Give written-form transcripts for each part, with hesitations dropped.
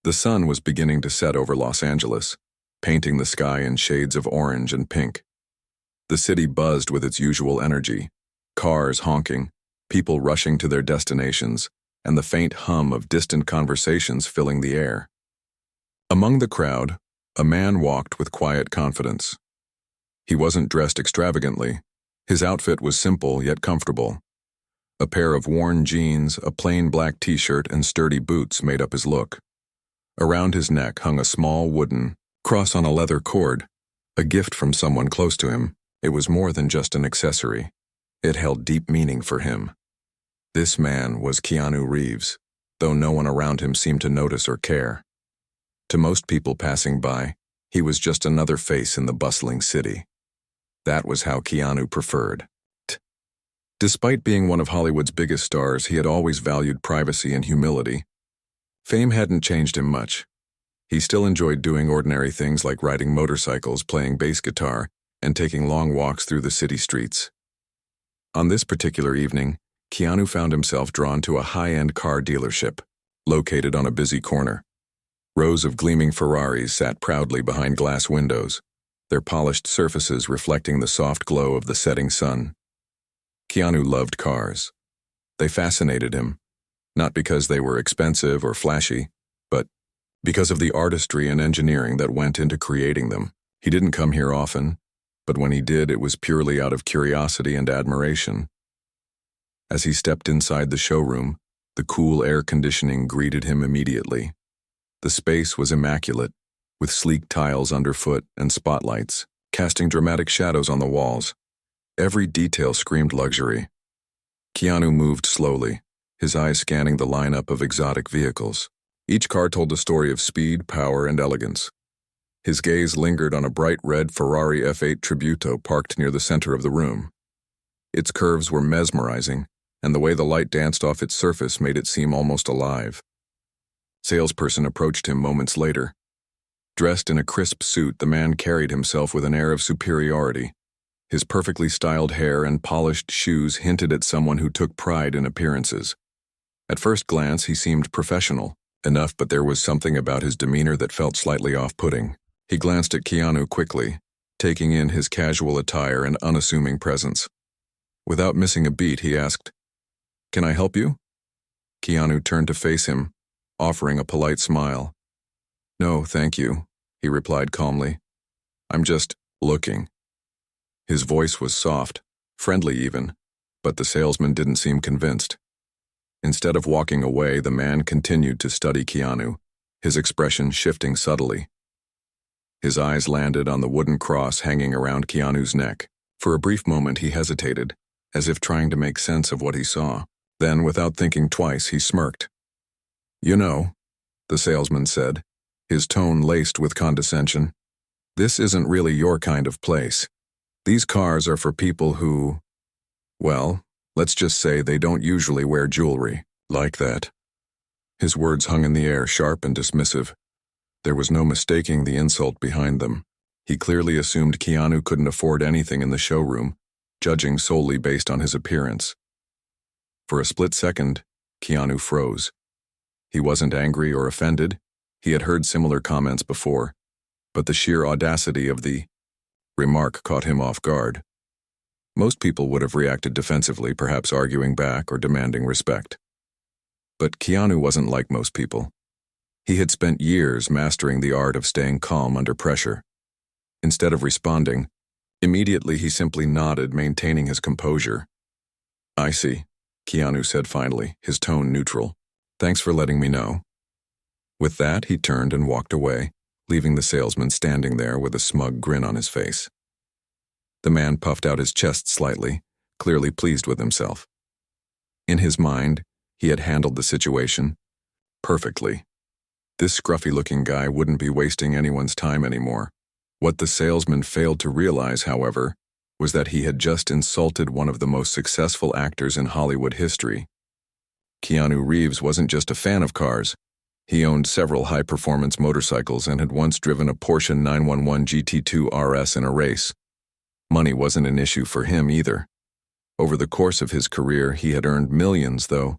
The sun was beginning to set over Los Angeles, painting the sky in shades of orange and pink. The city buzzed with its usual energy, cars honking, people rushing to their destinations, and the faint hum of distant conversations filling the air. Among the crowd, a man walked with quiet confidence. He wasn't dressed extravagantly. His outfit was simple yet comfortable. A pair of worn jeans, a plain black t-shirt, and sturdy boots made up his look. Around his neck hung a small wooden cross on a leather cord, a gift from someone close to him. It was more than just an accessory. It held deep meaning for him. This man was Keanu Reeves, though no one around him seemed to notice or care. To most people passing by, he was just another face in the bustling city. That was how Keanu preferred. Despite being one of Hollywood's biggest stars, he had always valued privacy and humility. Fame hadn't changed him much. He still enjoyed doing ordinary things like riding motorcycles, playing bass guitar, and taking long walks through the city streets. On this particular evening, Keanu found himself drawn to a high-end car dealership, located on a busy corner. Rows of gleaming Ferraris sat proudly behind glass windows, their polished surfaces reflecting the soft glow of the setting sun. Keanu loved cars. They fascinated him, not because they were expensive or flashy, but because of the artistry and engineering that went into creating them. He didn't come here often, but when he did, it was purely out of curiosity and admiration. As he stepped inside the showroom, the cool air conditioning greeted him immediately. The space was immaculate, with sleek tiles underfoot and spotlights, casting dramatic shadows on the walls. Every detail screamed luxury. Keanu moved slowly, his eyes scanning the lineup of exotic vehicles. Each car told a story of speed, power, and elegance. His gaze lingered on a bright red Ferrari F8 Tributo parked near the center of the room. Its curves were mesmerizing, and the way the light danced off its surface made it seem almost alive. Salesperson approached him moments later. Dressed in a crisp suit, the man carried himself with an air of superiority. His perfectly styled hair and polished shoes hinted at someone who took pride in appearances. At first glance, he seemed professional enough, but there was something about his demeanor that felt slightly off-putting. He glanced at Keanu quickly, taking in his casual attire and unassuming presence. Without missing a beat, he asked, "Can I help you?" Keanu turned to face him, offering a polite smile. "No, thank you," he replied calmly. "I'm just looking." His voice was soft, friendly even, but the salesman didn't seem convinced. Instead of walking away, the man continued to study Keanu, his expression shifting subtly. His eyes landed on the wooden cross hanging around Keanu's neck. For a brief moment he hesitated, as if trying to make sense of what he saw. Then, without thinking twice, he smirked. "You know," the salesman said, his tone laced with condescension, "this isn't really your kind of place. These cars are for people who, well, let's just say they don't usually wear jewelry like that." His words hung in the air, sharp and dismissive. There was no mistaking the insult behind them. He clearly assumed Keanu couldn't afford anything in the showroom, judging solely based on his appearance. For a split second, Keanu froze. He wasn't angry or offended. He had heard similar comments before, but the sheer audacity of the remark caught him off guard. Most people would have reacted defensively, perhaps arguing back or demanding respect. But Keanu wasn't like most people. He had spent years mastering the art of staying calm under pressure. Instead of responding, immediately he simply nodded, maintaining his composure. "I see," Keanu said finally, his tone neutral. "Thanks for letting me know." With that, he turned and walked away, leaving the salesman standing there with a smug grin on his face. The man puffed out his chest slightly, clearly pleased with himself. In his mind, he had handled the situation perfectly. This scruffy-looking guy wouldn't be wasting anyone's time anymore. What the salesman failed to realize, however, was that he had just insulted one of the most successful actors in Hollywood history. Keanu Reeves wasn't just a fan of cars. He owned several high-performance motorcycles and had once driven a Porsche 911 GT2 RS in a race. Money wasn't an issue for him either. Over the course of his career, he had earned millions, though.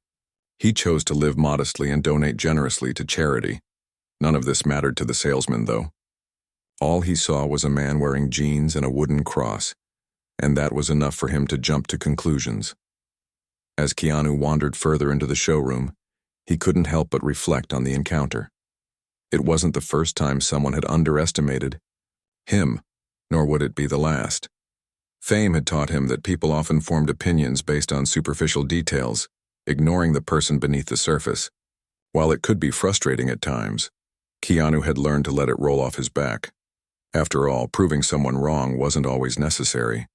He chose to live modestly and donate generously to charity. None of this mattered to the salesman, though. All he saw was a man wearing jeans and a wooden cross, and that was enough for him to jump to conclusions. As Keanu wandered further into the showroom, he couldn't help but reflect on the encounter. It wasn't the first time someone had underestimated him, nor would it be the last. Fame had taught him that people often formed opinions based on superficial details, ignoring the person beneath the surface. While it could be frustrating at times, Keanu had learned to let it roll off his back. After all, proving someone wrong wasn't always necessary.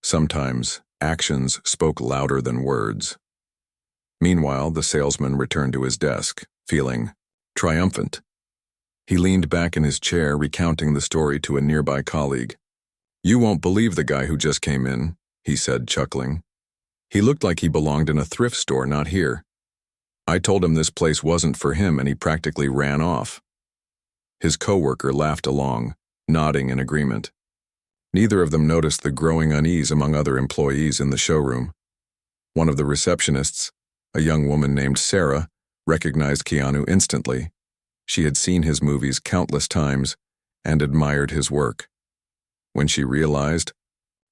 Sometimes, actions spoke louder than words. Meanwhile, the salesman returned to his desk, feeling triumphant. He leaned back in his chair, recounting the story to a nearby colleague. "You won't believe the guy who just came in," he said, chuckling. "He looked like he belonged in a thrift store, not here. I told him this place wasn't for him, and he practically ran off." His coworker laughed along, nodding in agreement. Neither of them noticed the growing unease among other employees in the showroom. One of the receptionists, a young woman named Sarah, recognized Keanu instantly. She had seen his movies countless times and admired his work. When she realized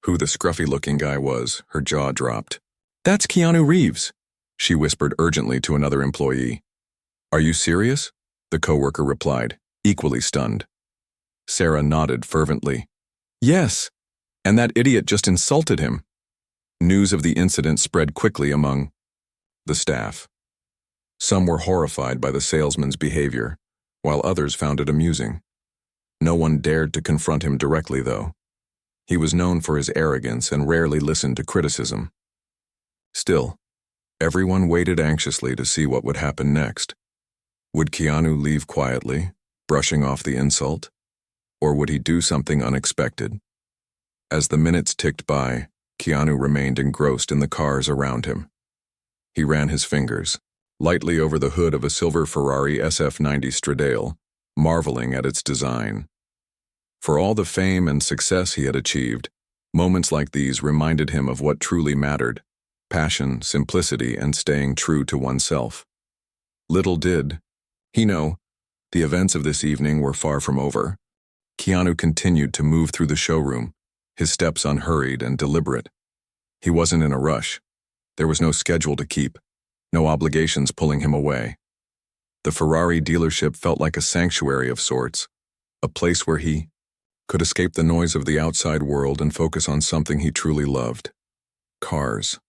who the scruffy-looking guy was, her jaw dropped. "That's Keanu Reeves," she whispered urgently to another employee. "Are you serious?" the coworker replied, equally stunned. Sarah nodded fervently. "Yes, and that idiot just insulted him." News of the incident spread quickly among the staff. Some were horrified by the salesman's behavior, while others found it amusing. No one dared to confront him directly, though. He was known for his arrogance and rarely listened to criticism. Still, everyone waited anxiously to see what would happen next. Would Keanu leave quietly, brushing off the insult? Or would he do something unexpected? As the minutes ticked by, Keanu remained engrossed in the cars around him. He ran his fingers lightly over the hood of a silver Ferrari SF90 Stradale, marveling at its design. For all the fame and success he had achieved, moments like these reminded him of what truly mattered: passion, simplicity, and staying true to oneself. Little did he know, the events of this evening were far from over. Keanu continued to move through the showroom, his steps unhurried and deliberate. He wasn't in a rush. There was no schedule to keep, no obligations pulling him away. The Ferrari dealership felt like a sanctuary of sorts, a place where he could escape the noise of the outside world and focus on something he truly loved: cars.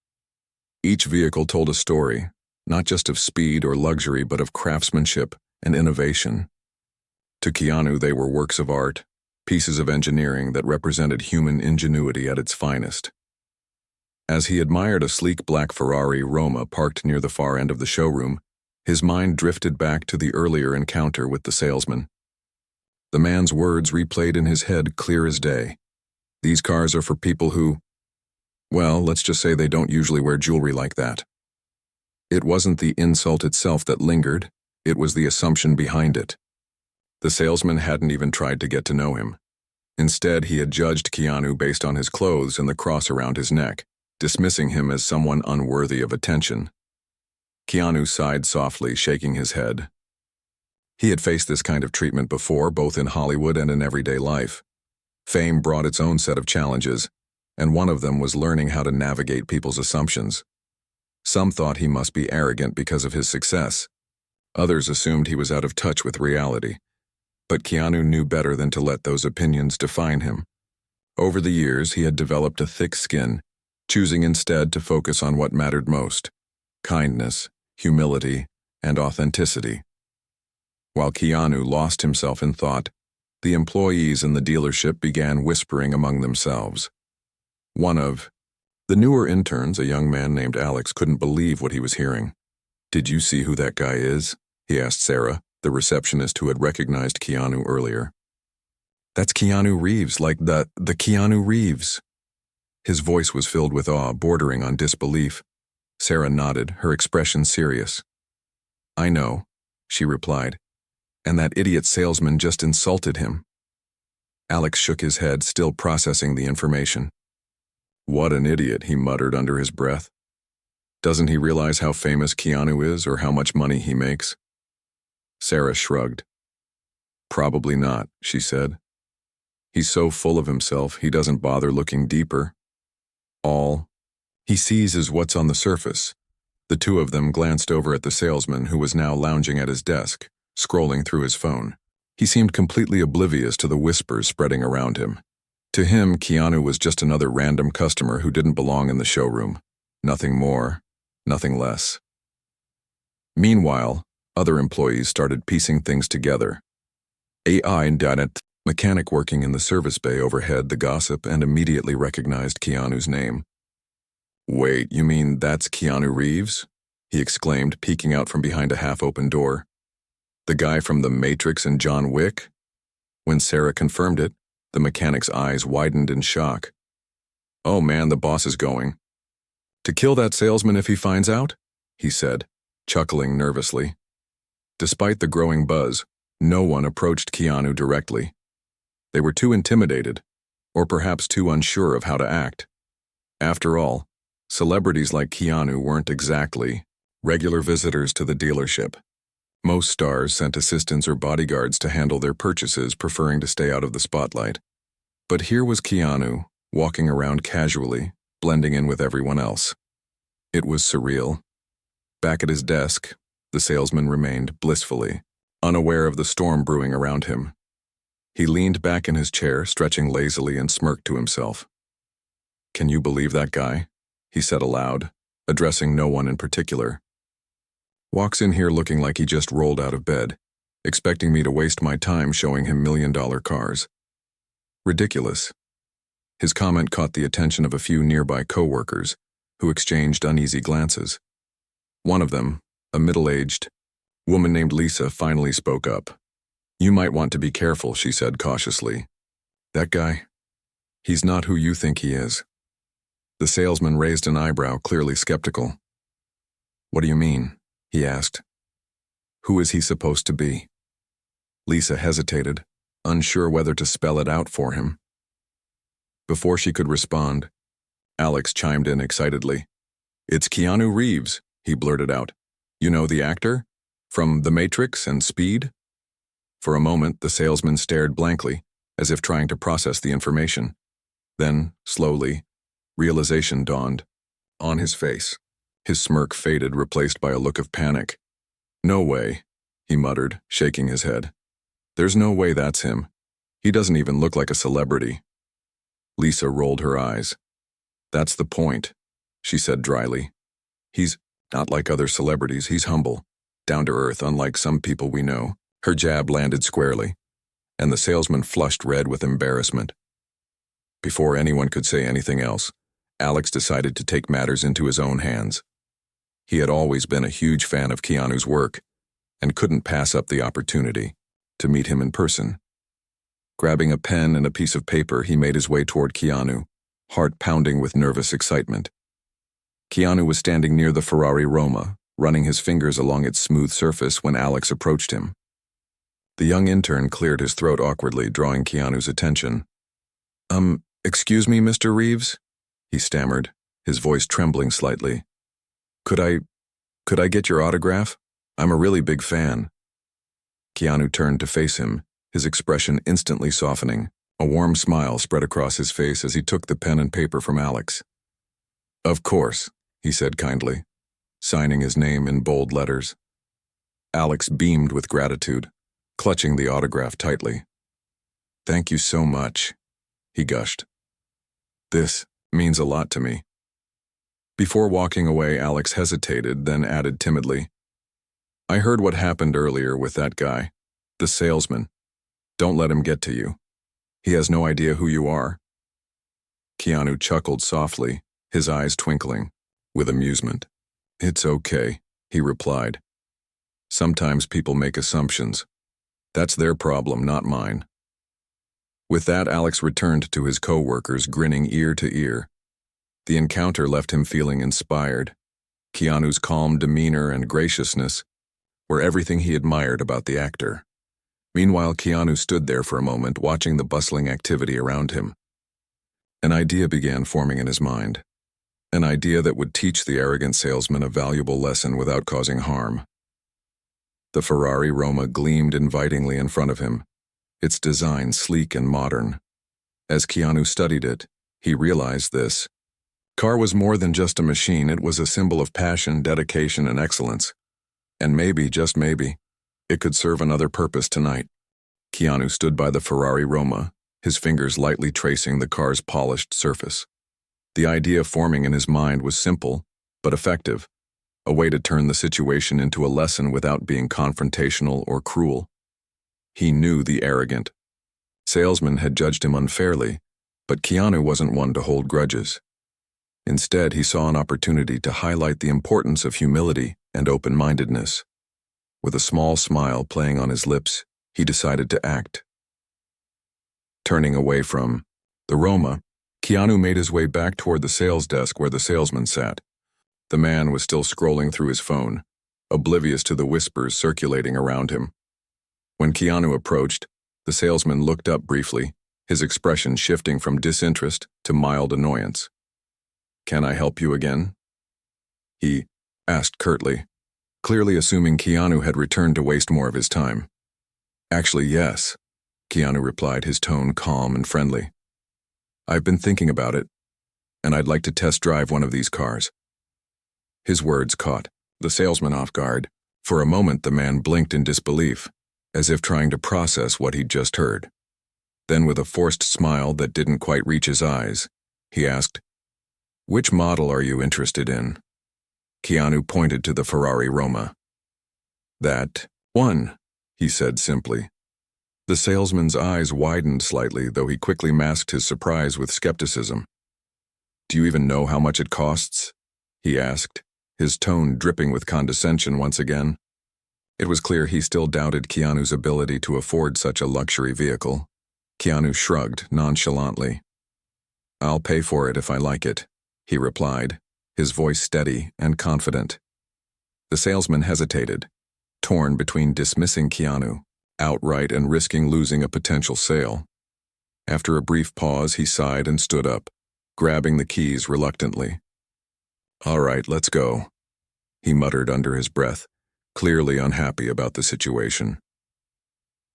Each vehicle told a story, not just of speed or luxury, but of craftsmanship and innovation. To Keanu, they were works of art, pieces of engineering that represented human ingenuity at its finest. As he admired a sleek black Ferrari Roma parked near the far end of the showroom, his mind drifted back to the earlier encounter with the salesman. The man's words replayed in his head clear as day. "These cars are for people who, well, let's just say they don't usually wear jewelry like that." It wasn't the insult itself that lingered, it was the assumption behind it. The salesman hadn't even tried to get to know him. Instead, he had judged Keanu based on his clothes and the cross around his neck, dismissing him as someone unworthy of attention. Keanu sighed softly, shaking his head. He had faced this kind of treatment before, both in Hollywood and in everyday life. Fame brought its own set of challenges, and one of them was learning how to navigate people's assumptions. Some thought he must be arrogant because of his success. Others assumed he was out of touch with reality. But Keanu knew better than to let those opinions define him. Over the years, he had developed a thick skin, choosing instead to focus on what mattered most: kindness, humility, and authenticity. While Keanu lost himself in thought, the employees in the dealership began whispering among themselves. One of the newer interns, a young man named Alex, couldn't believe what he was hearing. "Did you see who that guy is?" he asked Sarah, the receptionist who had recognized Keanu earlier. "That's Keanu Reeves, like the Keanu Reeves." His voice was filled with awe, bordering on disbelief. Sarah nodded, her expression serious. "I know," she replied, "and that idiot salesman just insulted him." Alex shook his head, still processing the information. "What an idiot," he muttered under his breath. "Doesn't he realize how famous Keanu is or how much money he makes?" Sarah shrugged. Probably not, she said. He's so full of himself, he doesn't bother looking deeper. All he sees is what's on the surface. The two of them glanced over at the salesman, who was now lounging at his desk, scrolling through his phone. He seemed completely oblivious to the whispers spreading around him. To him, Keanu was just another random customer who didn't belong in the showroom. Nothing more, nothing less. Meanwhile, other employees started piecing things together. AI data mechanic working in the service bay overheard the gossip and immediately recognized Keanu's name. "Wait, you mean that's Keanu Reeves?" he exclaimed, peeking out from behind a half-open door. "The guy from The Matrix and John Wick?" When Sarah confirmed it, the mechanic's eyes widened in shock. "Oh man, the boss is going to kill that salesman if he finds out?" he said, chuckling nervously. Despite the growing buzz, no one approached Keanu directly. They were too intimidated, or perhaps too unsure of how to act. After all, celebrities like Keanu weren't exactly regular visitors to the dealership. Most stars sent assistants or bodyguards to handle their purchases, preferring to stay out of the spotlight. But here was Keanu, walking around casually, blending in with everyone else. It was surreal. Back at his desk, the salesman remained blissfully unaware of the storm brewing around him. He leaned back in his chair, stretching lazily, and smirked to himself. "Can you believe that guy?" he said aloud, addressing no one in particular. "Walks in here looking like he just rolled out of bed, expecting me to waste my time showing him million-dollar cars. Ridiculous." His comment caught the attention of a few nearby co-workers, who exchanged uneasy glances. One of them, a middle-aged woman named Lisa, finally spoke up. "You might want to be careful," she said cautiously. "That guy, he's not who you think he is." The salesman raised an eyebrow, clearly skeptical. "What do you mean?" he asked. "Who is he supposed to be?" Lisa hesitated, unsure whether to spell it out for him. Before she could respond, Alex chimed in excitedly. "It's Keanu Reeves," he blurted out. "You know the actor? From The Matrix and Speed?" For a moment, the salesman stared blankly, as if trying to process the information. Then, slowly, realization dawned on his face. His smirk faded, replaced by a look of panic. "No way," he muttered, shaking his head. "There's no way that's him. He doesn't even look like a celebrity." Lisa rolled her eyes. "That's the point," she said dryly. "He's not like other celebrities. He's humble, down to earth, unlike some people we know." Her jab landed squarely, and the salesman flushed red with embarrassment. Before anyone could say anything else, Alex decided to take matters into his own hands. He had always been a huge fan of Keanu's work, and couldn't pass up the opportunity to meet him in person. Grabbing a pen and a piece of paper, he made his way toward Keanu, heart pounding with nervous excitement. Keanu was standing near the Ferrari Roma, running his fingers along its smooth surface when Alex approached him. The young intern cleared his throat awkwardly, drawing Keanu's attention. Excuse me, Mr. Reeves?" he stammered, his voice trembling slightly. Could I get your autograph? I'm a really big fan." Keanu turned to face him, his expression instantly softening. A warm smile spread across his face as he took the pen and paper from Alex. "Of course," he said kindly, signing his name in bold letters. Alex beamed with gratitude, clutching the autograph tightly. "Thank you so much," he gushed. "This means a lot to me." Before walking away, Alex hesitated, then added timidly, "I heard what happened earlier with that guy, the salesman. Don't let him get to you. He has no idea who you are." Keanu chuckled softly, his eyes twinkling with amusement. "It's okay," he replied. "Sometimes people make assumptions. That's their problem, not mine." With that, Alex returned to his co-workers, grinning ear to ear. The encounter left him feeling inspired. Keanu's calm demeanor and graciousness were everything he admired about the actor. Meanwhile, Keanu stood there for a moment, watching the bustling activity around him. An idea began forming in his mind. An idea that would teach the arrogant salesman a valuable lesson without causing harm. The Ferrari Roma gleamed invitingly in front of him, its design sleek and modern. As Keanu studied it, he realized this. Car was more than just a machine, it was a symbol of passion, dedication, and excellence. And maybe, just maybe, it could serve another purpose tonight. Keanu stood by the Ferrari Roma, his fingers lightly tracing the car's polished surface. The idea forming in his mind was simple, but effective, a way to turn the situation into a lesson without being confrontational or cruel. He knew the arrogant salesman had judged him unfairly, but Keanu wasn't one to hold grudges. Instead, he saw an opportunity to highlight the importance of humility and open-mindedness. With a small smile playing on his lips, he decided to act. Turning away from the Roma, Keanu made his way back toward the sales desk where the salesman sat. The man was still scrolling through his phone, oblivious to the whispers circulating around him. When Keanu approached, the salesman looked up briefly, his expression shifting from disinterest to mild annoyance. "Can I help you again?" he asked curtly, clearly assuming Keanu had returned to waste more of his time. "Actually, yes," Keanu replied, his tone calm and friendly. "I've been thinking about it, and I'd like to test drive one of these cars." His words caught the salesman off guard. For a moment, the man blinked in disbelief, as if trying to process what he'd just heard. Then, with a forced smile that didn't quite reach his eyes, he asked, "Which model are you interested in?" Keanu pointed to the Ferrari Roma. "That one," he said simply. The salesman's eyes widened slightly, though he quickly masked his surprise with skepticism. "Do you even know how much it costs?" he asked, his tone dripping with condescension once again. It was clear he still doubted Keanu's ability to afford such a luxury vehicle. Keanu shrugged nonchalantly. "I'll pay for it if I like it," he replied, his voice steady and confident. The salesman hesitated, torn between dismissing Keanu outright and risking losing a potential sale. After a brief pause, he sighed and stood up, grabbing the keys reluctantly. "All right, let's go," he muttered under his breath, clearly unhappy about the situation.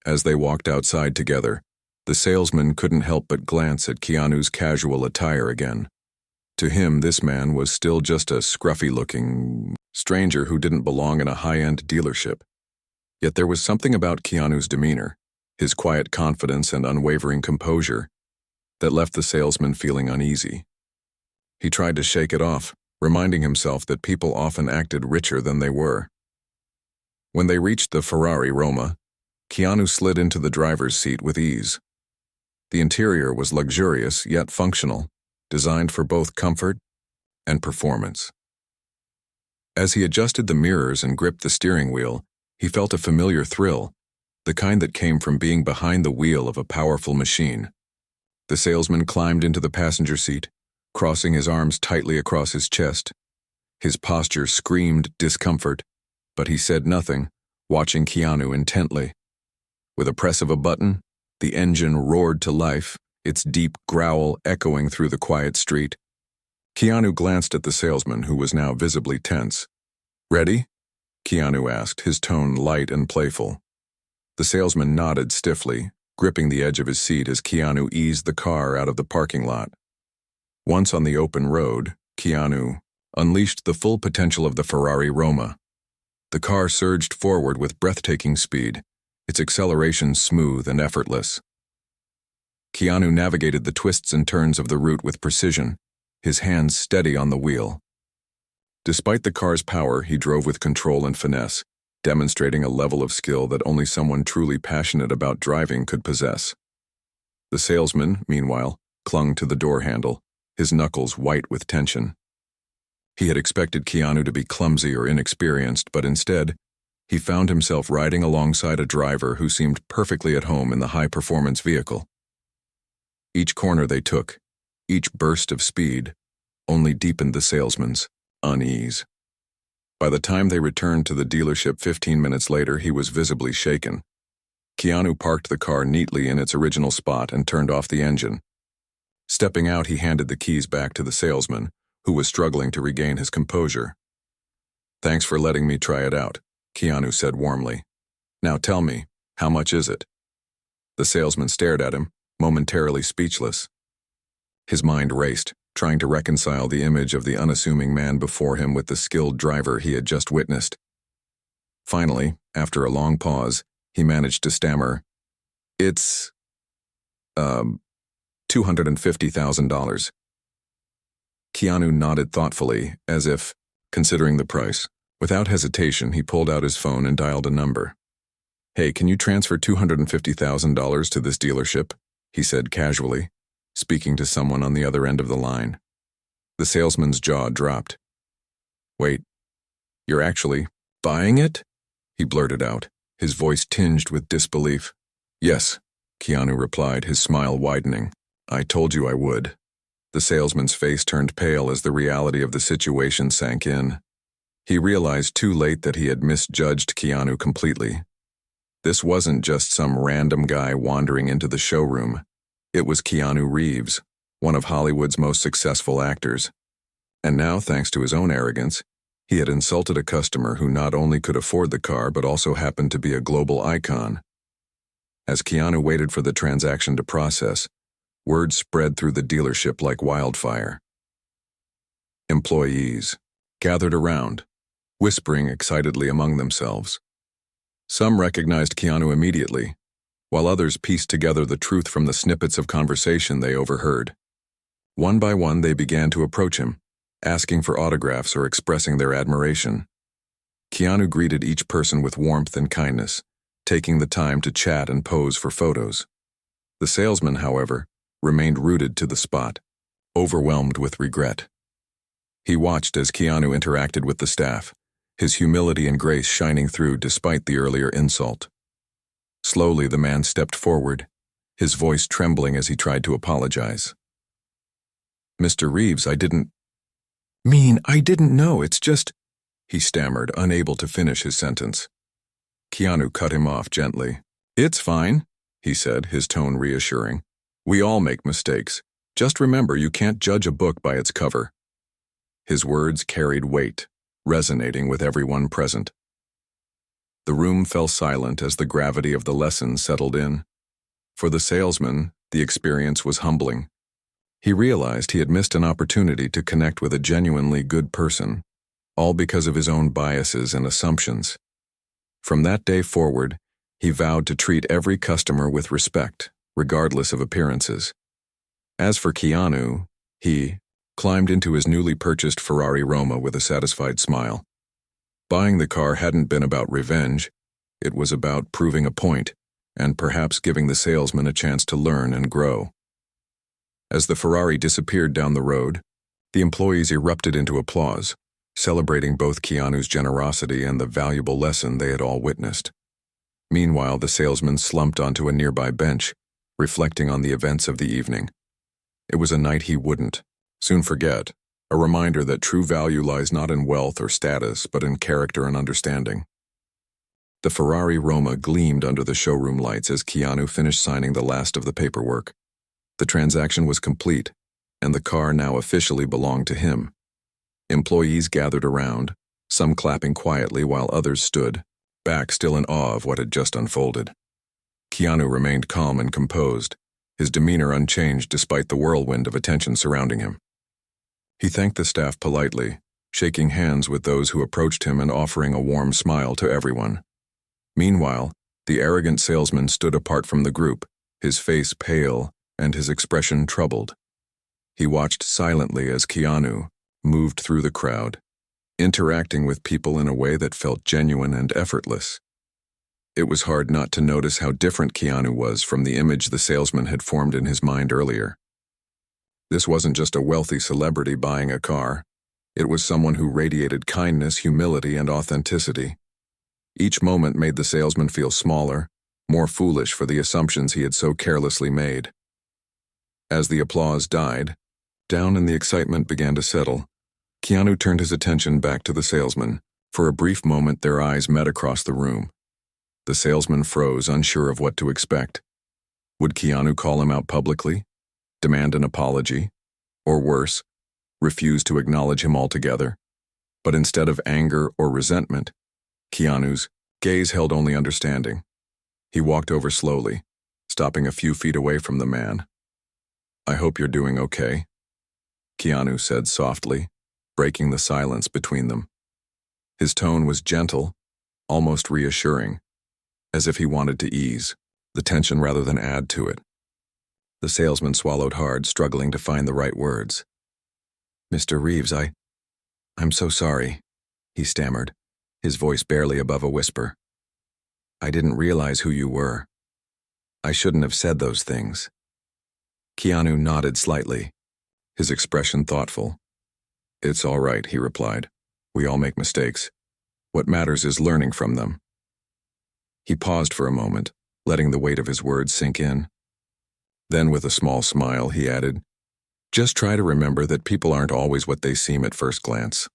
As they walked outside together, the salesman couldn't help but glance at Keanu's casual attire again. To him, this man was still just a scruffy-looking stranger who didn't belong in a high-end dealership. Yet there was something about Keanu's demeanor, his quiet confidence and unwavering composure, that left the salesman feeling uneasy. He tried to shake it off, reminding himself that people often acted richer than they were. When they reached the Ferrari Roma, Keanu slid into the driver's seat with ease. The interior was luxurious yet functional, designed for both comfort and performance. As he adjusted the mirrors and gripped the steering wheel, he felt a familiar thrill, the kind that came from being behind the wheel of a powerful machine. The salesman climbed into the passenger seat, crossing his arms tightly across his chest. His posture screamed discomfort, but he said nothing, watching Keanu intently. With a press of a button, the engine roared to life, its deep growl echoing through the quiet street. Keanu glanced at the salesman, who was now visibly tense. "Ready?" Keanu asked, his tone light and playful. The salesman nodded stiffly, gripping the edge of his seat as Keanu eased the car out of the parking lot. Once on the open road, Keanu unleashed the full potential of the Ferrari Roma. The car surged forward with breathtaking speed, its acceleration smooth and effortless. Keanu navigated the twists and turns of the route with precision, his hands steady on the wheel. Despite the car's power, he drove with control and finesse, demonstrating a level of skill that only someone truly passionate about driving could possess. The salesman, meanwhile, clung to the door handle, his knuckles white with tension. He had expected Keanu to be clumsy or inexperienced, but instead, he found himself riding alongside a driver who seemed perfectly at home in the high-performance vehicle. Each corner they took, each burst of speed, only deepened the salesman's unease. By the time they returned to the dealership 15 minutes later, he was visibly shaken. Keanu parked the car neatly in its original spot and turned off the engine. Stepping out, he handed the keys back to the salesman, who was struggling to regain his composure. "Thanks for letting me try it out," Keanu said warmly. "Now tell me, how much is it?" The salesman stared at him, momentarily speechless. His mind raced, trying to reconcile the image of the unassuming man before him with the skilled driver he had just witnessed. Finally, after a long pause, he managed to stammer, "It's, $250,000. Keanu nodded thoughtfully, as if considering the price. Without hesitation, he pulled out his phone and dialed a number. "Hey, can you transfer $250,000 to this dealership?" he said casually, speaking to someone on the other end of the line. The salesman's jaw dropped. "Wait, you're actually buying it?" he blurted out, his voice tinged with disbelief. "Yes," Keanu replied, his smile widening. "I told you I would." The salesman's face turned pale as the reality of the situation sank in. He realized too late that he had misjudged Keanu completely. This wasn't just some random guy wandering into the showroom. It was Keanu Reeves, one of Hollywood's most successful actors. And now, thanks to his own arrogance, he had insulted a customer who not only could afford the car but also happened to be a global icon. As Keanu waited for the transaction to process, word spread through the dealership like wildfire. Employees gathered around, whispering excitedly among themselves. Some recognized Keanu immediately, while others pieced together the truth from the snippets of conversation they overheard. One by one, they began to approach him, asking for autographs or expressing their admiration. Keanu greeted each person with warmth and kindness, taking the time to chat and pose for photos. The salesman, however, remained rooted to the spot, overwhelmed with regret. He watched as Keanu interacted with the staff, his humility and grace shining through despite the earlier insult. Slowly, the man stepped forward, his voice trembling as he tried to apologize. "Mr. Reeves, I didn't know, it's just," he stammered, unable to finish his sentence. Keanu cut him off gently. "It's fine," he said, his tone reassuring. "We all make mistakes. Just remember, you can't judge a book by its cover." His words carried weight, resonating with everyone present. The room fell silent as the gravity of the lesson settled in. For the salesman, the experience was humbling. He realized he had missed an opportunity to connect with a genuinely good person, all because of his own biases and assumptions. From that day forward, he vowed to treat every customer with respect, regardless of appearances. As for Keanu, he climbed into his newly purchased Ferrari Roma with a satisfied smile. Buying the car hadn't been about revenge. It was about proving a point, and perhaps giving the salesman a chance to learn and grow. As the Ferrari disappeared down the road, the employees erupted into applause, celebrating both Keanu's generosity and the valuable lesson they had all witnessed. Meanwhile, the salesman slumped onto a nearby bench, reflecting on the events of the evening. It was a night he wouldn't soon forget, a reminder that true value lies not in wealth or status, but in character and understanding. The Ferrari Roma gleamed under the showroom lights as Keanu finished signing the last of the paperwork. The transaction was complete, and the car now officially belonged to him. Employees gathered around, some clapping quietly while others stood, back still in awe of what had just unfolded. Keanu remained calm and composed, his demeanor unchanged despite the whirlwind of attention surrounding him. He thanked the staff politely, shaking hands with those who approached him and offering a warm smile to everyone. Meanwhile, the arrogant salesman stood apart from the group, his face pale and his expression troubled. He watched silently as Keanu moved through the crowd, interacting with people in a way that felt genuine and effortless. It was hard not to notice how different Keanu was from the image the salesman had formed in his mind earlier. This wasn't just a wealthy celebrity buying a car. It was someone who radiated kindness, humility, and authenticity. Each moment made the salesman feel smaller, more foolish for the assumptions he had so carelessly made. As the applause died down and the excitement began to settle, Keanu turned his attention back to the salesman. For a brief moment, their eyes met across the room. The salesman froze, unsure of what to expect. Would Keanu call him out publicly? Demand an apology? Or worse, refuse to acknowledge him altogether? But instead of anger or resentment, Keanu's gaze held only understanding. He walked over slowly, stopping a few feet away from the man. "I hope you're doing okay," Keanu said softly, breaking the silence between them. His tone was gentle, almost reassuring, as if he wanted to ease the tension rather than add to it. The salesman swallowed hard, struggling to find the right words. "Mr. Reeves, I'm so sorry," he stammered, his voice barely above a whisper. "I didn't realize who you were. I shouldn't have said those things." Keanu nodded slightly, his expression thoughtful. "It's all right," he replied. "We all make mistakes. What matters is learning from them." He paused for a moment, letting the weight of his words sink in. Then, with a small smile, he added, "Just try to remember that people aren't always what they seem at first glance."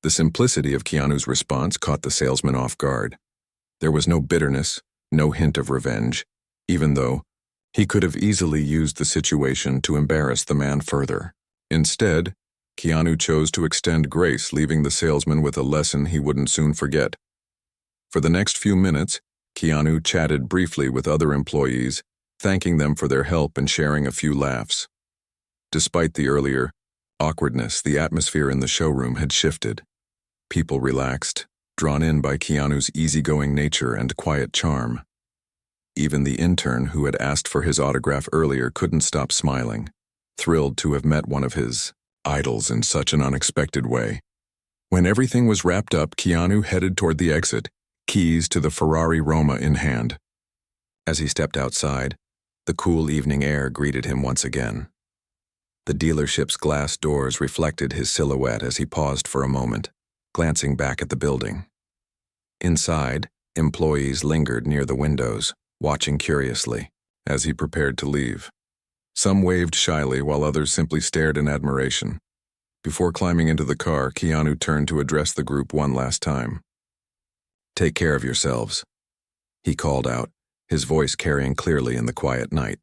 The simplicity of Keanu's response caught the salesman off guard. There was no bitterness, no hint of revenge, even though he could have easily used the situation to embarrass the man further. Instead, Keanu chose to extend grace, leaving the salesman with a lesson he wouldn't soon forget. For the next few minutes, Keanu chatted briefly with other employees, thanking them for their help and sharing a few laughs. Despite the earlier awkwardness, the atmosphere in the showroom had shifted. People relaxed, drawn in by Keanu's easygoing nature and quiet charm. Even the intern who had asked for his autograph earlier couldn't stop smiling, thrilled to have met one of his idols in such an unexpected way. When everything was wrapped up, Keanu headed toward the exit, keys to the Ferrari Roma in hand. As he stepped outside, the cool evening air greeted him once again. The dealership's glass doors reflected his silhouette as he paused for a moment, glancing back at the building. Inside, employees lingered near the windows, watching curiously as he prepared to leave. Some waved shyly while others simply stared in admiration. Before climbing into the car, Keanu turned to address the group one last time. "Take care of yourselves," he called out, his voice carrying clearly in the quiet night.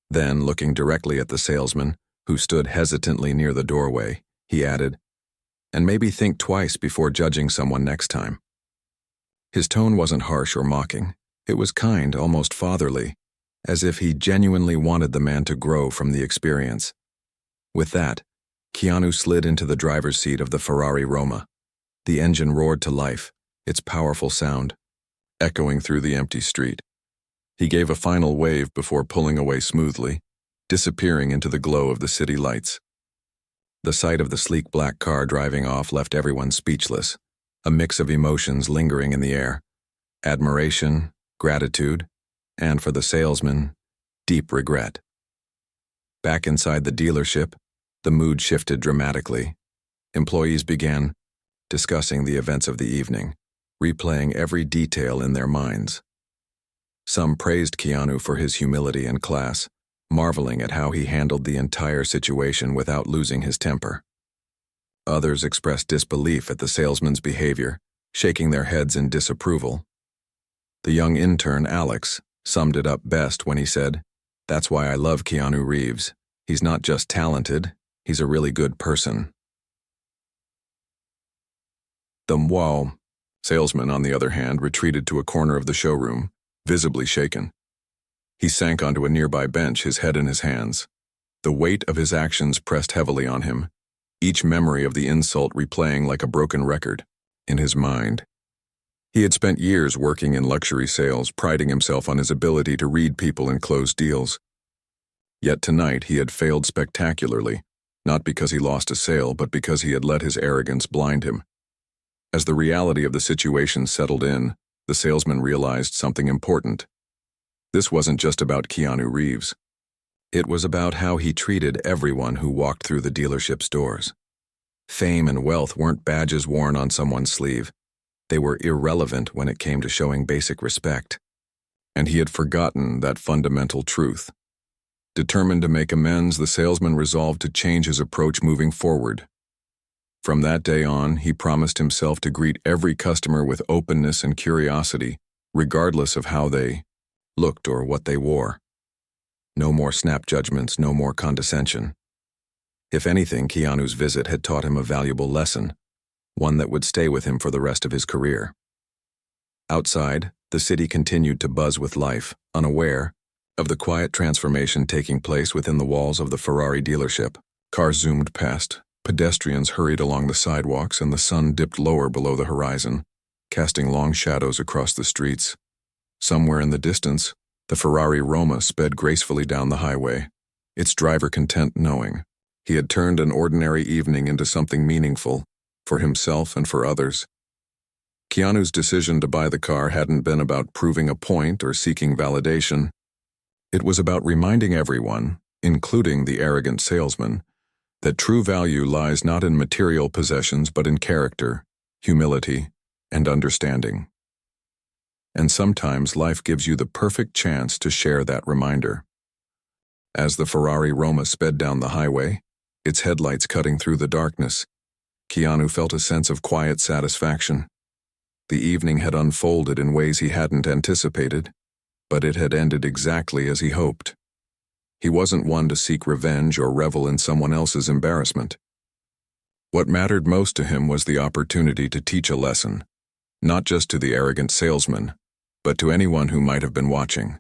Then, looking directly at the salesman, who stood hesitantly near the doorway, he added, "And maybe think twice before judging someone next time." His tone wasn't harsh or mocking. It was kind, almost fatherly, as if he genuinely wanted the man to grow from the experience. With that, Keanu slid into the driver's seat of the Ferrari Roma. The engine roared to life, its powerful sound echoing through the empty street. He gave a final wave before pulling away smoothly, disappearing into the glow of the city lights. The sight of the sleek black car driving off left everyone speechless, a mix of emotions lingering in the air: admiration, gratitude, and for the salesman, deep regret. Back inside the dealership, the mood shifted dramatically. Employees began discussing the events of the evening, replaying every detail in their minds. Some praised Keanu for his humility and class, marveling at how he handled the entire situation without losing his temper. Others expressed disbelief at the salesman's behavior, shaking their heads in disapproval. The young intern, Alex, summed it up best when he said, "That's why I love Keanu Reeves. He's not just talented, he's a really good person." The wow salesman, on the other hand, retreated to a corner of the showroom, visibly shaken. He sank onto a nearby bench, his head in his hands. The weight of his actions pressed heavily on him, each memory of the insult replaying like a broken record in his mind. He had spent years working in luxury sales, priding himself on his ability to read people and close deals. Yet tonight he had failed spectacularly, not because he lost a sale, but because he had let his arrogance blind him. As the reality of the situation settled in, the salesman realized something important. This wasn't just about Keanu Reeves. It was about how he treated everyone who walked through the dealership's doors. Fame and wealth weren't badges worn on someone's sleeve. They were irrelevant when it came to showing basic respect. And he had forgotten that fundamental truth. Determined to make amends, the salesman resolved to change his approach moving forward. From that day on, he promised himself to greet every customer with openness and curiosity, regardless of how they looked or what they wore. No more snap judgments, no more condescension. If anything, Keanu's visit had taught him a valuable lesson, one that would stay with him for the rest of his career. Outside, the city continued to buzz with life, unaware of the quiet transformation taking place within the walls of the Ferrari dealership. Cars zoomed past, pedestrians hurried along the sidewalks, and the sun dipped lower below the horizon, casting long shadows across the streets. Somewhere in the distance, the Ferrari Roma sped gracefully down the highway, its driver content knowing he had turned an ordinary evening into something meaningful for himself and for others. Keanu's decision to buy the car hadn't been about proving a point or seeking validation. It was about reminding everyone, including the arrogant salesman, that true value lies not in material possessions but in character, humility, and understanding. And sometimes life gives you the perfect chance to share that reminder. As the Ferrari Roma sped down the highway, its headlights cutting through the darkness, Keanu felt a sense of quiet satisfaction. The evening had unfolded in ways he hadn't anticipated, but it had ended exactly as he hoped. He wasn't one to seek revenge or revel in someone else's embarrassment. What mattered most to him was the opportunity to teach a lesson, not just to the arrogant salesman, but to anyone who might have been watching.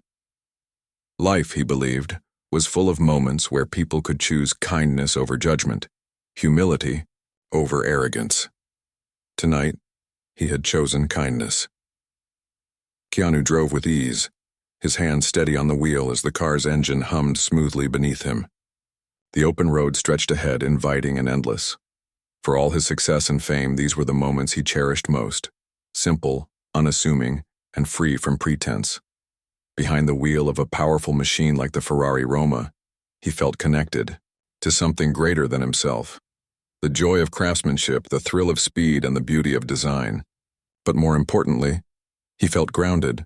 Life, he believed, was full of moments where people could choose kindness over judgment, humility over arrogance. Tonight, he had chosen kindness. Keanu drove with ease, his hand steady on the wheel as the car's engine hummed smoothly beneath him. The open road stretched ahead, inviting and endless. For all his success and fame, these were the moments he cherished most, simple, unassuming, and free from pretense. Behind the wheel of a powerful machine like the Ferrari Roma, he felt connected to something greater than himself. The joy of craftsmanship, the thrill of speed, and the beauty of design. But more importantly, he felt grounded,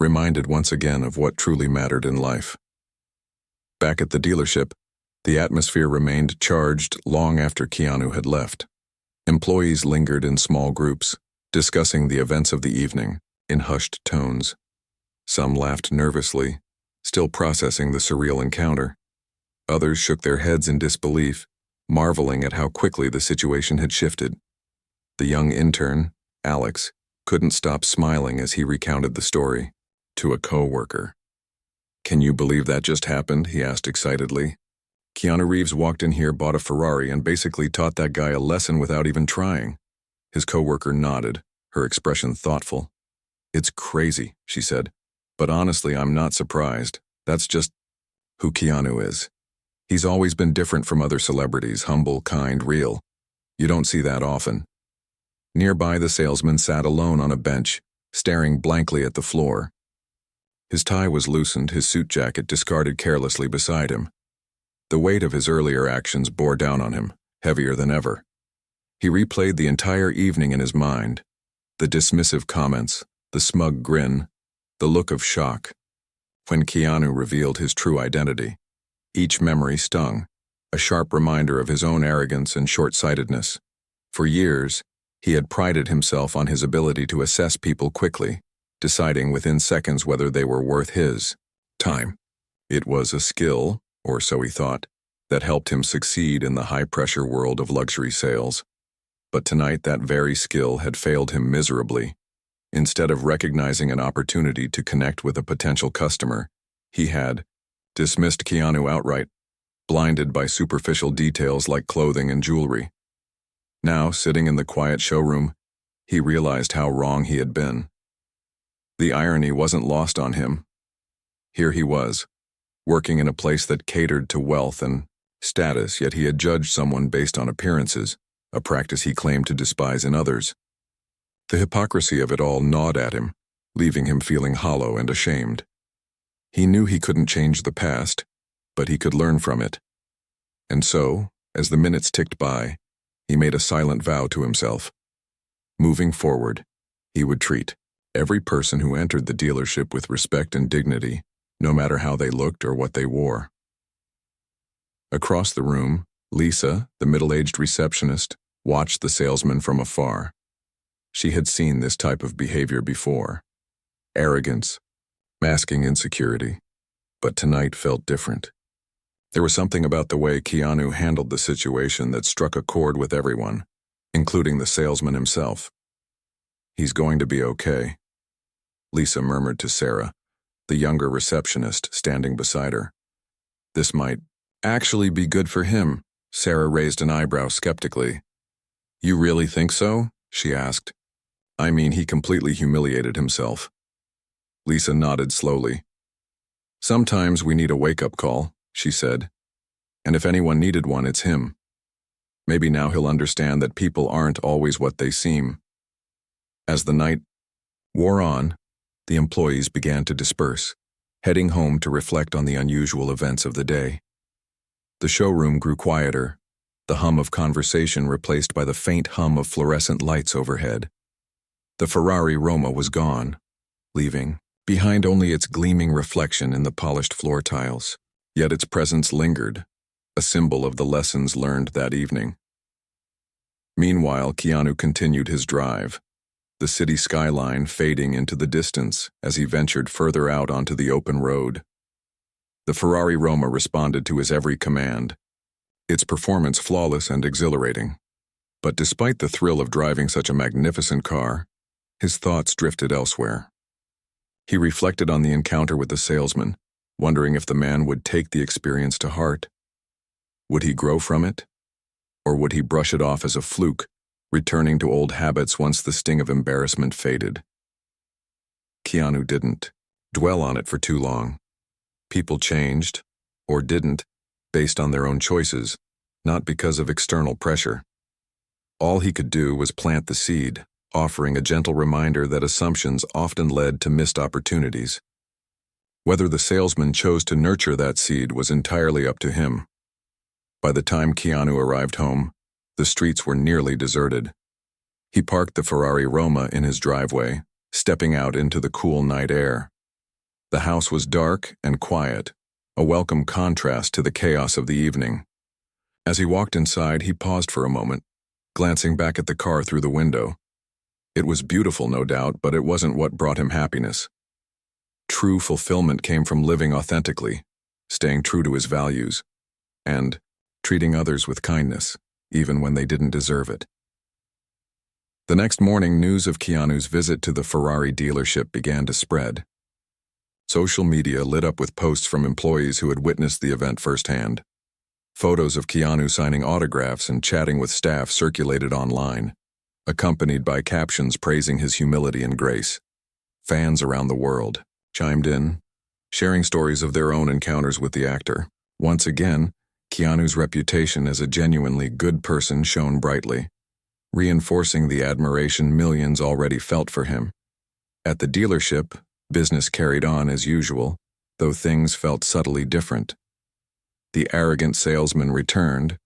reminded once again of what truly mattered in life. Back at the dealership, the atmosphere remained charged long after Keanu had left. Employees lingered in small groups, discussing the events of the evening in hushed tones. Some laughed nervously, still processing the surreal encounter. Others shook their heads in disbelief, marveling at how quickly the situation had shifted. The young intern, Alex, couldn't stop smiling as he recounted the story to a co-worker. "Can you believe that just happened?" he asked excitedly. "Keanu Reeves walked in here, bought a Ferrari, and basically taught that guy a lesson without even trying." His co-worker nodded, her expression thoughtful. "It's crazy," she said, "but honestly, I'm not surprised. That's just who Keanu is. He's always been different from other celebrities, humble, kind, real. You don't see that often." Nearby, the salesman sat alone on a bench, staring blankly at the floor. His tie was loosened, his suit jacket discarded carelessly beside him. The weight of his earlier actions bore down on him, heavier than ever. He replayed the entire evening in his mind, the dismissive comments, the smug grin, the look of shock. When Keanu revealed his true identity, each memory stung, a sharp reminder of his own arrogance and short-sightedness. For years, he had prided himself on his ability to assess people quickly, deciding within seconds whether they were worth his time. It was a skill, or so he thought, that helped him succeed in the high-pressure world of luxury sales. But tonight that very skill had failed him miserably. Instead of recognizing an opportunity to connect with a potential customer, he had dismissed Keanu outright, blinded by superficial details like clothing and jewelry. Now, sitting in the quiet showroom, he realized how wrong he had been. The irony wasn't lost on him. Here he was, working in a place that catered to wealth and status, yet he had judged someone based on appearances, a practice he claimed to despise in others. The hypocrisy of it all gnawed at him, leaving him feeling hollow and ashamed. He knew he couldn't change the past, but he could learn from it. And so, as the minutes ticked by, he made a silent vow to himself. Moving forward, he would treat every person who entered the dealership with respect and dignity, no matter how they looked or what they wore. Across the room, Lisa, the middle-aged receptionist, watched the salesman from afar. She had seen this type of behavior before. Arrogance, masking insecurity, but tonight felt different. There was something about the way Keanu handled the situation that struck a chord with everyone, including the salesman himself. He's going to be okay. Lisa murmured to Sarah, the younger receptionist standing beside her. This might actually be good for him. Sarah raised an eyebrow skeptically. You really think so? She asked. I mean, he completely humiliated himself. Lisa nodded slowly. Sometimes we need a wake-up call, she said. And if anyone needed one, it's him. Maybe now he'll understand that people aren't always what they seem. As the night wore on, the employees began to disperse, heading home to reflect on the unusual events of the day. The showroom grew quieter, the hum of conversation replaced by the faint hum of fluorescent lights overhead. The Ferrari Roma was gone, leaving behind only its gleaming reflection in the polished floor tiles. Yet its presence lingered, a symbol of the lessons learned that evening. Meanwhile, Keanu continued his drive, the city skyline fading into the distance as he ventured further out onto the open road. The Ferrari Roma responded to his every command, its performance flawless and exhilarating. But despite the thrill of driving such a magnificent car, his thoughts drifted elsewhere. He reflected on the encounter with the salesman, wondering if the man would take the experience to heart. Would he grow from it? Or would he brush it off as a fluke, returning to old habits once the sting of embarrassment faded? Keanu didn't dwell on it for too long. People changed, or didn't, based on their own choices, not because of external pressure. All he could do was plant the seed, offering a gentle reminder that assumptions often led to missed opportunities. Whether the salesman chose to nurture that seed was entirely up to him. By the time Keanu arrived home, the streets were nearly deserted. He parked the Ferrari Roma in his driveway, stepping out into the cool night air. The house was dark and quiet, a welcome contrast to the chaos of the evening. As he walked inside, he paused for a moment, glancing back at the car through the window. It was beautiful, no doubt, but it wasn't what brought him happiness. True fulfillment came from living authentically, staying true to his values, and treating others with kindness, even when they didn't deserve it. The next morning, news of Keanu's visit to the Ferrari dealership began to spread. Social media lit up with posts from employees who had witnessed the event firsthand. Photos of Keanu signing autographs and chatting with staff circulated online, accompanied by captions praising his humility and grace. Fans around the world chimed in, sharing stories of their own encounters with the actor. Once again, Keanu's reputation as a genuinely good person shone brightly, reinforcing the admiration millions already felt for him. At the dealership, business carried on as usual, though things felt subtly different. The arrogant salesman returned.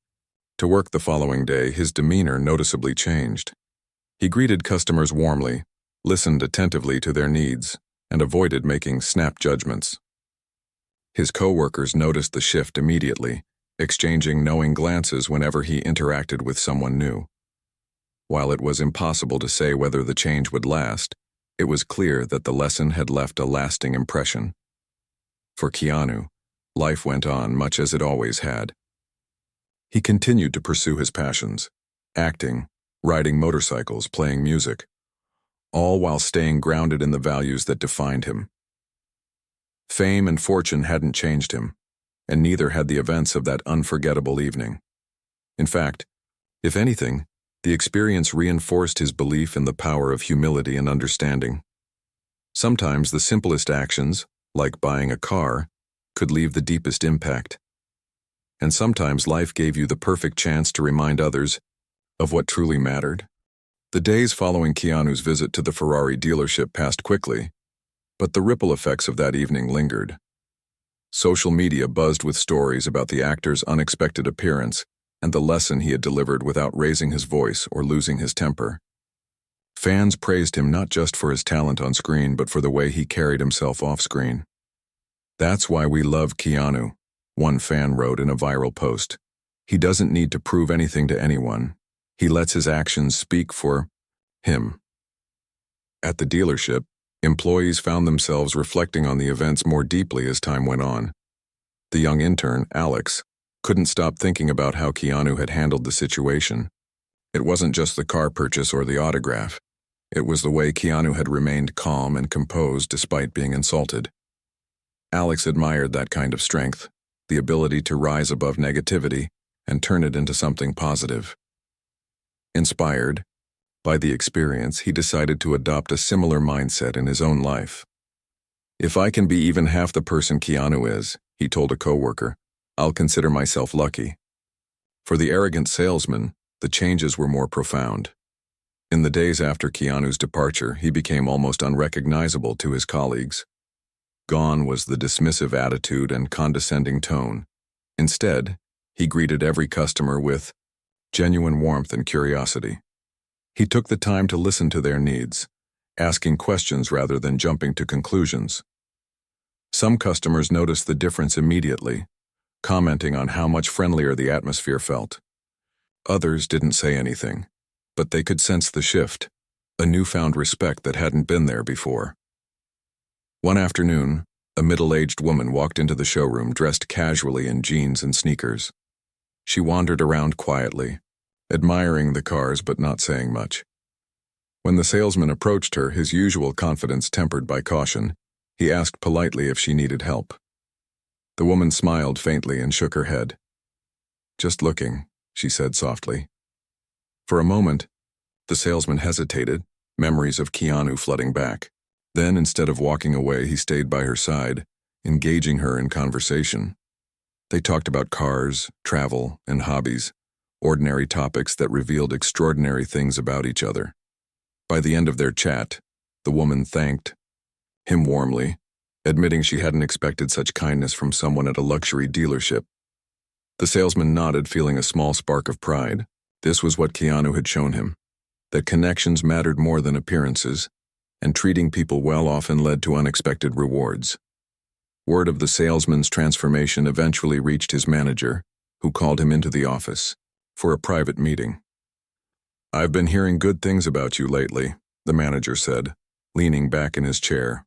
To work the following day, his demeanor noticeably changed. He greeted customers warmly, listened attentively to their needs, and avoided making snap judgments. His co-workers noticed the shift immediately, exchanging knowing glances whenever he interacted with someone new. While it was impossible to say whether the change would last, it was clear that the lesson had left a lasting impression. For Keanu, life went on much as it always had. He continued to pursue his passions, acting, riding motorcycles, playing music, all while staying grounded in the values that defined him. Fame and fortune hadn't changed him, and neither had the events of that unforgettable evening. In fact, if anything, the experience reinforced his belief in the power of humility and understanding. Sometimes the simplest actions, like buying a car, could leave the deepest impact. And sometimes life gave you the perfect chance to remind others of what truly mattered. The days following Keanu's visit to the Ferrari dealership passed quickly, but the ripple effects of that evening lingered. Social media buzzed with stories about the actor's unexpected appearance and the lesson he had delivered without raising his voice or losing his temper. Fans praised him not just for his talent on screen, but for the way he carried himself off-screen. "That's why we love Keanu," one fan wrote in a viral post. "He doesn't need to prove anything to anyone. He lets his actions speak for him." At the dealership, employees found themselves reflecting on the events more deeply as time went on. The young intern, Alex, couldn't stop thinking about how Keanu had handled the situation. It wasn't just the car purchase or the autograph. It was the way Keanu had remained calm and composed despite being insulted. Alex admired that kind of strength, the ability to rise above negativity and turn it into something positive. Inspired by the experience, he decided to adopt a similar mindset in his own life. "If I can be even half the person Keanu is," he told a coworker, "I'll consider myself lucky." For the arrogant salesman, the changes were more profound. In the days after Keanu's departure, he became almost unrecognizable to his colleagues. Gone was the dismissive attitude and condescending tone. Instead, he greeted every customer with genuine warmth and curiosity. He took the time to listen to their needs, asking questions rather than jumping to conclusions. Some customers noticed the difference immediately, commenting on how much friendlier the atmosphere felt. Others didn't say anything, but they could sense the shift, a newfound respect that hadn't been there before. One afternoon, a middle-aged woman walked into the showroom dressed casually in jeans and sneakers. She wandered around quietly, admiring the cars but not saying much. When the salesman approached her, his usual confidence tempered by caution, he asked politely if she needed help. The woman smiled faintly and shook her head. "Just looking," she said softly. For a moment, the salesman hesitated, memories of Keanu flooding back. Then, instead of walking away, he stayed by her side, engaging her in conversation. They talked about cars, travel, and hobbies, ordinary topics that revealed extraordinary things about each other. By the end of their chat, the woman thanked him warmly, admitting she hadn't expected such kindness from someone at a luxury dealership. The salesman nodded, feeling a small spark of pride. This was what Keanu had shown him, that connections mattered more than appearances, and treating people well often led to unexpected rewards. Word of the salesman's transformation eventually reached his manager, who called him into the office for a private meeting. "I've been hearing good things about you lately," the manager said, leaning back in his chair.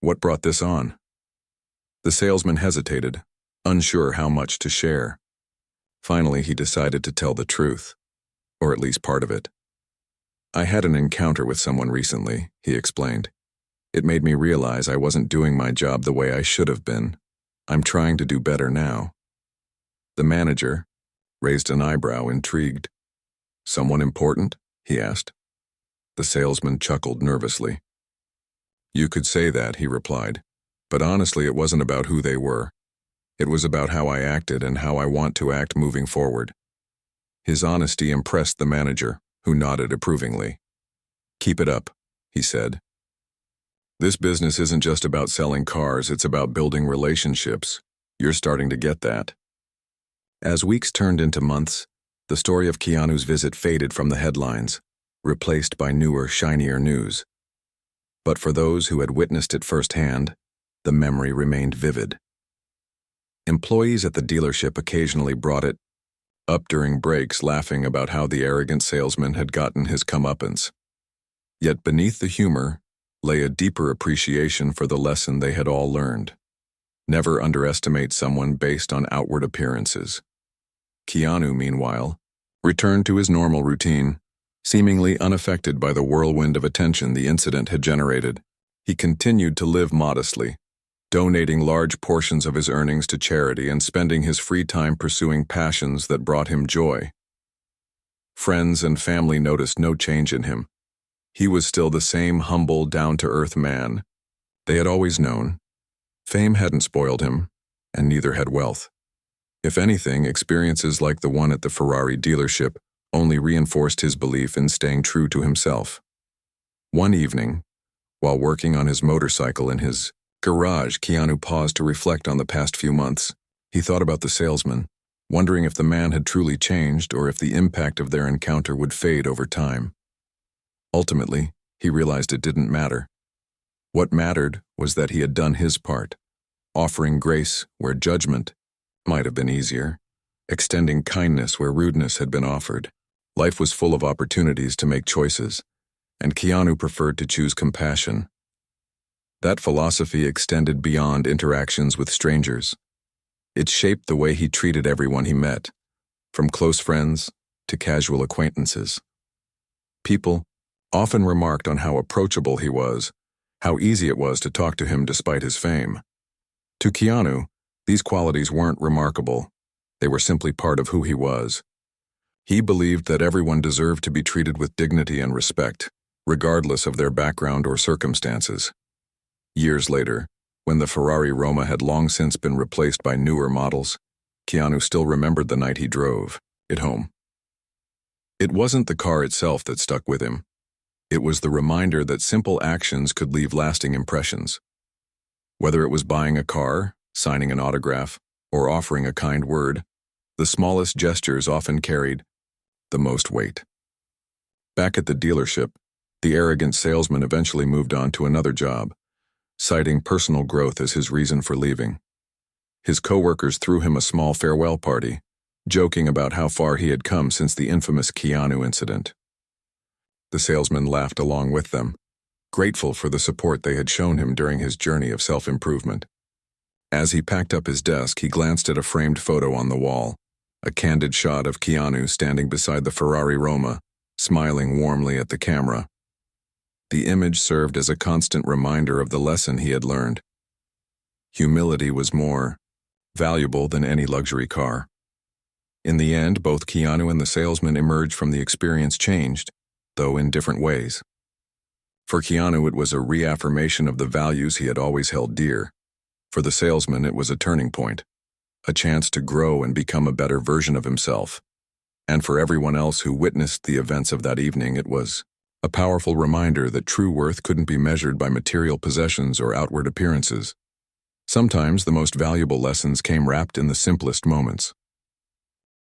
"What brought this on?" The salesman hesitated, unsure how much to share. Finally, he decided to tell the truth, or at least part of it. "I had an encounter with someone recently," he explained. "It made me realize I wasn't doing my job the way I should have been. I'm trying to do better now." The manager raised an eyebrow, intrigued. "Someone important?" he asked. The salesman chuckled nervously. "You could say that," he replied, "but honestly it wasn't about who they were. It was about how I acted and how I want to act moving forward." His honesty impressed the manager, who nodded approvingly. "Keep it up," he said. "This business isn't just about selling cars, it's about building relationships. You're starting to get that." As weeks turned into months, the story of Keanu's visit faded from the headlines, replaced by newer, shinier news. But for those who had witnessed it firsthand, the memory remained vivid. Employees at the dealership occasionally brought it up during breaks, laughing about how the arrogant salesman had gotten his comeuppance. Yet beneath the humor lay a deeper appreciation for the lesson they had all learned. Never underestimate someone based on outward appearances. Keanu, meanwhile, returned to his normal routine, seemingly unaffected by the whirlwind of attention the incident had generated. He continued to live modestly, donating large portions of his earnings to charity and spending his free time pursuing passions that brought him joy. Friends and family noticed no change in him. He was still the same humble, down-to-earth man they had always known. Fame hadn't spoiled him, and neither had wealth. If anything, experiences like the one at the Ferrari dealership only reinforced his belief in staying true to himself. One evening, while working on his motorcycle in his garage, Keanu paused to reflect on the past few months. He thought about the salesman, wondering if the man had truly changed or if the impact of their encounter would fade over time. Ultimately, he realized it didn't matter. What mattered was that he had done his part, offering grace where judgment might have been easier, extending kindness where rudeness had been offered. Life was full of opportunities to make choices, and Keanu preferred to choose compassion. That philosophy extended beyond interactions with strangers. It shaped the way he treated everyone he met, from close friends to casual acquaintances. People often remarked on how approachable he was, how easy it was to talk to him despite his fame. To Keanu, these qualities weren't remarkable. They were simply part of who he was. He believed that everyone deserved to be treated with dignity and respect, regardless of their background or circumstances. Years later, when the Ferrari Roma had long since been replaced by newer models, Keanu still remembered the night he drove it home. It wasn't the car itself that stuck with him. It was the reminder that simple actions could leave lasting impressions. Whether it was buying a car, signing an autograph, or offering a kind word, the smallest gestures often carried the most weight. Back at the dealership, the arrogant salesman eventually moved on to another job, citing personal growth as his reason for leaving. His coworkers threw him a small farewell party, joking about how far he had come since the infamous Keanu incident. The salesman laughed along with them, grateful for the support they had shown him during his journey of self-improvement. As he packed up his desk, he glanced at a framed photo on the wall, a candid shot of Keanu standing beside the Ferrari Roma, smiling warmly at the camera. The image served as a constant reminder of the lesson he had learned. Humility was more valuable than any luxury car. In the end, both Keanu and the salesman emerged from the experience changed, though in different ways. For Keanu, it was a reaffirmation of the values he had always held dear. For the salesman, it was a turning point, a chance to grow and become a better version of himself. And for everyone else who witnessed the events of that evening, it was a powerful reminder that true worth couldn't be measured by material possessions or outward appearances. Sometimes the most valuable lessons came wrapped in the simplest moments.